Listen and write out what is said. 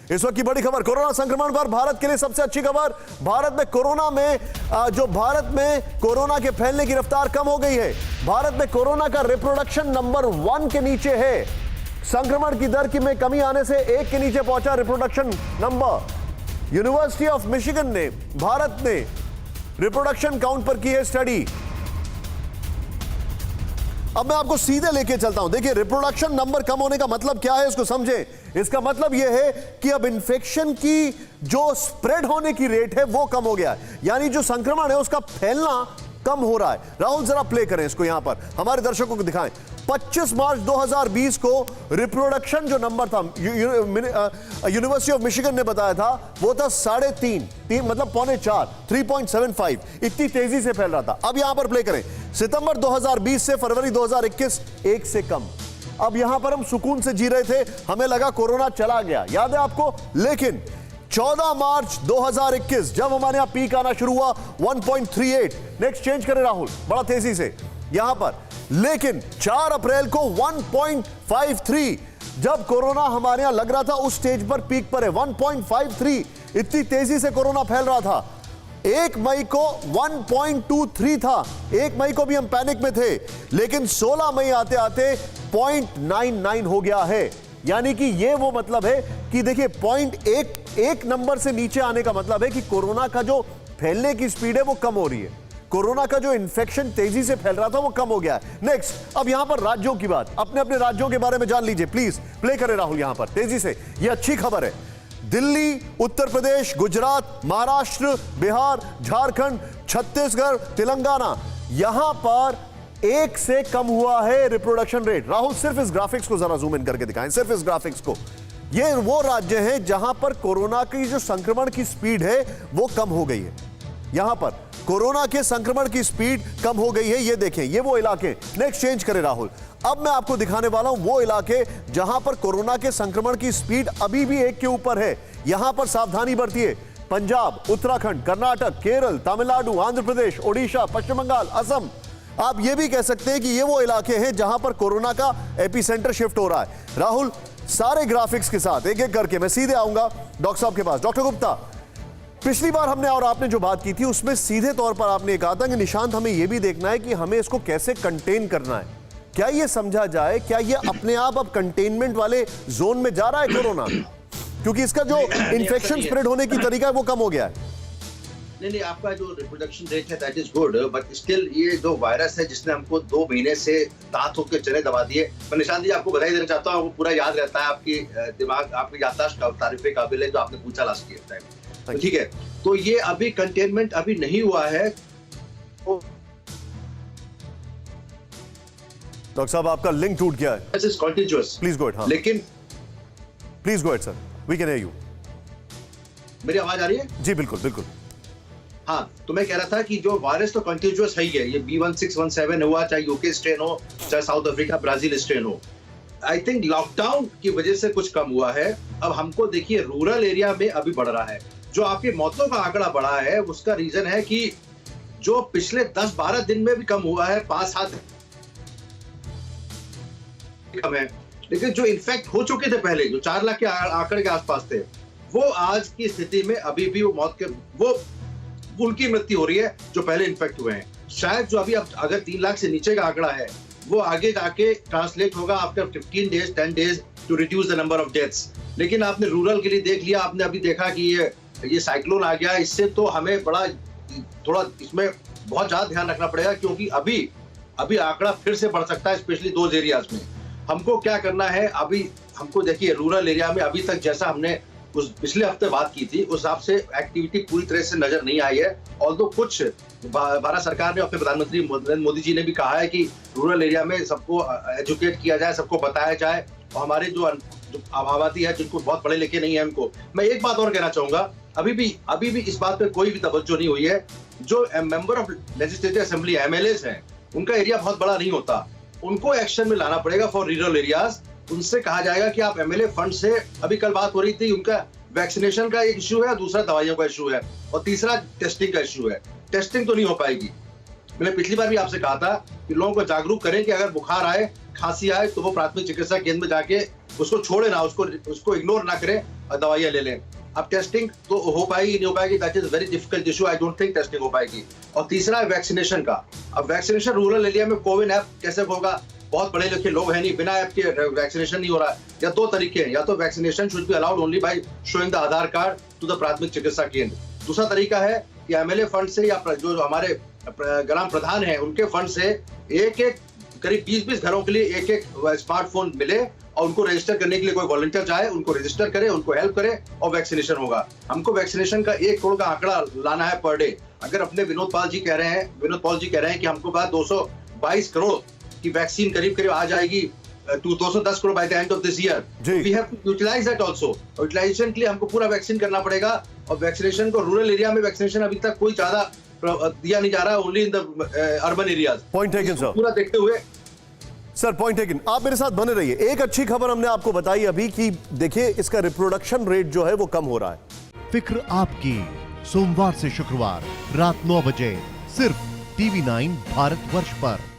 इस वक्त की बड़ी खबर, कोरोना संक्रमण पर भारत के लिए सबसे अच्छी खबर। भारत में कोरोना के फैलने की रफ्तार कम हो गई है। भारत में कोरोना का रिप्रोडक्शन नंबर 1 के नीचे है। संक्रमण की दर में कमी आने से 1 के नीचे पहुंचा reproduction number. University of Michigan ने भारत में रिप्रोडक्शन काउंट पर की है स्टडी। अब मैं आपको सीधे लेके चलता हूं। देखिए, रिप्रोडक्शन नंबर कम होने का मतलब क्या है, इसको समझें। इसका मतलब यह है कि अब इंफेक्शन की जो स्प्रेड होने की रेट है वो कम हो गया है, यानी जो संक्रमण है उसका फैलना कम हो रहा है। राहुल, जरा प्ले करें इसको, यहां पर हमारे दर्शकों को दिखाएं। 25 मार्च 2020 को रिप्रोडक्शन जो नंबर था, यूनिवर्सिटी ऑफ मिशिगन ने बताया था, वो था 3.5 मतलब 3.4 3.75। इतनी तेजी से फैल रहा था। अब यहां पर प्ले करें, सितंबर 2020 से फरवरी 2021 1 से कम। अब यहां पर हम सुकून से जी रहे थे, हमें लगा कोरोना चला गया, याद है आपको। लेकिन 14 मार्च 2021 जब हमारे यहां पीक आना शुरू हुआ 1.38। नेक्स्ट चेंज करें राहुल, बड़ा तेजी से यहां पर। लेकिन 4 अप्रैल को 1.53, जब कोरोना हमारे यहां लग रहा था उस स्टेज पर, पीक पर है 1.53। इतनी तेजी से कोरोना फैल रहा था। 1 मई को 1.23 था। 1 मई को भी हम पैनिक में थे, लेकिन 16 मई आते आते 0.99 हो गया है। यानी कि ये वो मतलब है कि देखिए, 0.1 नंबर से नीचे आने का मतलब है कि कोरोना का जो फैलने की स्पीड है वो कम हो रही है। कोरोना का जो इन्फेक्शन तेजी से फैल रहा था वो कम हो गया है। नेक्स्ट, अब यहां पर राज्यों की बात, अपने अपने राज्यों के बारे में जान लीजिए प्लीज। प्ले करें राहुल यहां पर तेजी से, ये अच्छी खबर है। दिल्ली, उत्तर प्रदेश, गुजरात, महाराष्ट्र, बिहार, झारखंड, छत्तीसगढ़, तेलंगाना, यहां पर 1 से कम हुआ है रिप्रोडक्शन रेट। राहुल, सिर्फ इस ग्राफिक्स को जरा जूम इन करके दिखाएं, सिर्फ इस ग्राफिक्स को। ये वो राज्य हैं जहां पर कोरोना की जो संक्रमण की स्पीड है वो कम हो गई है। यहां पर कोरोना के संक्रमण की स्पीड कम हो गई है, ये देखें, ये वो इलाके। नेक्स्ट चेंज करें राहुल। अब मैं आपको दिखाने वाला हूं वो इलाके जहां पर कोरोना के संक्रमण की स्पीड अभी भी 1 के ऊपर है। यहां पर सावधानी बरतिए। पंजाब, उत्तराखंड, कर्नाटक, केरल, तमिलनाडु, आंध्र प्रदेश, ओडिशा, पश्चिम बंगाल, असम। आप ये भी कह सकते हैं कि ये वो इलाके हैं जहां पर कोरोना का एपिसेंटर शिफ्ट हो रहा है। राहुल, सारे ग्राफिक्स के साथ एक एक करके मैं सीधे आऊंगा डॉक्टर साहब के पास। डॉक्टर गुप्ता, पिछली बार हमने और आपने जो बात की थी उसमें सीधे तौर पर आपने कहा था कि निशांत, हमें यह भी देखना है कि हमें इसको कैसे कंटेन करना है। क्या यह समझा जाए, क्या यह अपने आप अब कंटेनमेंट वाले जोन में जा रहा है कोरोना, क्योंकि इसका जो इन्फेक्शन स्प्रेड होने की तरीका है वो कम हो गया है? नहीं, आपका जो रिप्रोडक्शन रेट है that is good, but still ये जो वायरस है जिसने हमको 2 महीने से दांत होकर चने दबा दिए। मैं निशांत जी आपको बधाई देना चाहता हूँ, आपको पूरा याद रहता है, आपकी दिमाग, आपकी याददाश्त तारीफे काबिल है जो आपने पूछा लास्ट ईयर टाइम। ठीक है, तो ये अभी कंटेनमेंट अभी नहीं हुआ है। डॉक्टर साहब, आपका लिंक टूट गया है। Please go ahead. लेकिन please go ahead sir, we can hear you. मेरी आवाज आ रही है? जी बिल्कुल बिल्कुल। हाँ, तो मैं कह रहा था कि जो वायरस तो कंटिन्यूअस है ही है। ये B1617 हुआ, चाहे यूके स्ट्रेन हो, चाहे साउथ अफ्रीका ब्राजील स्ट्रेन हो। आई थिंक लॉकडाउन की वजह से कुछ कम हुआ है। अब हमको देखिए, रूरल एरिया में अभी बढ़ रहा है। जो आपकी मौतों का आंकड़ा बढ़ा है उसका रीजन है कि जो पिछले 10-12 दिन में भी कम हुआ है, 5-7 कम है। लेकिन जो इन्फेक्ट हो चुके थे पहले, जो 4 लाख के आंकड़े के आसपास थे, वो आज की स्थिति में अभी भी वो मौत के वो उनकी मृत्यु हो रही है जो पहले इन्फेक्ट हुए हैं। शायद जो अभी अब अगर 3 लाख से नीचे का आंकड़ा है वो आगे जाके ट्रांसलेट होगा after 15 days 10 days to reduce the number of deaths. लेकिन आपने रूरल के लिए देख लिया, आपने अभी देखा कि ये साइक्लोन आ गया। इससे तो हमें थोड़ा इसमें बहुत ज्यादा ध्यान रखना पड़ेगा, क्योंकि अभी आंकड़ा फिर से बढ़ सकता है, स्पेशली 2 एरियाज में। हमको क्या करना है अभी, हमको देखिए रूरल एरिया में अभी तक जैसा हमने उस पिछले हफ्ते बात की थी उस हिसाब से एक्टिविटी पूरी तरह से नजर नहीं आई है। ऑल्दो कुछ भारत सरकार ने, अपने प्रधानमंत्री नरेंद्र मोदी जी ने भी कहा है कि रूरल एरिया में सबको एजुकेट किया जाए, सबको बताया जाए। और हमारे जो आबादी है जिनको बहुत पढ़े लिखे नहीं है उनको। मैं एक बात और कहना चाहूंगा, अभी भी इस बात पे कोई भी तवज्जो नहीं हुई है। जो member of legislative assembly MLAs हैं, उनका एरिया बहुत बड़ा नहीं होता, उनको एक्शन में लाना पड़ेगा फॉर रूरल एरियाज। उनसे कहा जाएगा कि आप MLA फंड से, अभी कल बात हो रही थी, उनका वैक्सीनेशन का एक इश्यू है, दूसरा दवाइयों का इश्यू है, और तीसरा टेस्टिंग का इश्यू है। टेस्टिंग तो नहीं हो पाएगी। मैंने पिछली बार भी आपसे कहा था कि लोगों को जागरूक करें कि अगर बुखार आए, खांसी आए, तो वो प्राथमिक चिकित्सा केंद्र में जाके उसको छोड़े ना, उसको इग्नोर ना करें। दवाइयां ले लें। अब टेस्टिंग तो हो पाएगी नहीं हो पाएगी, that is very difficult issue, I don't think testing हो पाएगी। और तीसरा है वैक्सीनेशन का। अब वैक्सीनेशन रूरल एरिया में कोविन ऐप कैसे होगा, बहुत पढ़े लिखे लोग हैं नहीं, बिना ऐप के वैक्सीनेशन नहीं हो रहा है। या दो तरीके हैं, या तो vaccination should be allowed only by showing the Aadhaar card to the प्राथमिक चिकित्सा केंद्र। दूसरा तरीका है कि एमएलए फंड से या जो हमारे ग्राम प्रधान हैं उनके फंड से एक करीब 20-20 घरों के लिए एक स्मार्टफोन मिले और उनको रजिस्टर करने के लिए कोई वॉलंटियर जाए, उनको रजिस्टर करे, उनको हेल्प करे और वैक्सीनेशन होगा। हमको वैक्सीनेशन का 1 करोड़ का आंकड़ा लाना है पर डे। अगर अपने विनोद पॉल जी कह रहे हैं कि हमको बाद 222 करोड़ की वैक्सीन करीब आ जाएगी, 210 crore by the end of this year, we have to utilise that also. Utilisation के लिए हमको पूरा वैक्सीन करना पड़ेगा। और वैक्सीनेशन को रूरल एरिया में वैक्सीनेशन अभी तक कोई ज्यादा दिया नहीं जा रहा, only in the urban areas. Point taken sir, पूरा देखते हुए सर पॉइंट टेकन। आप मेरे साथ बने रहिए। एक अच्छी खबर हमने आपको बताई अभी कि देखिए इसका रिप्रोडक्शन रेट जो है वो कम हो रहा है। फिक्र आपकी, सोमवार से शुक्रवार रात 9 बजे सिर्फ TV9 भारतवर्ष पर।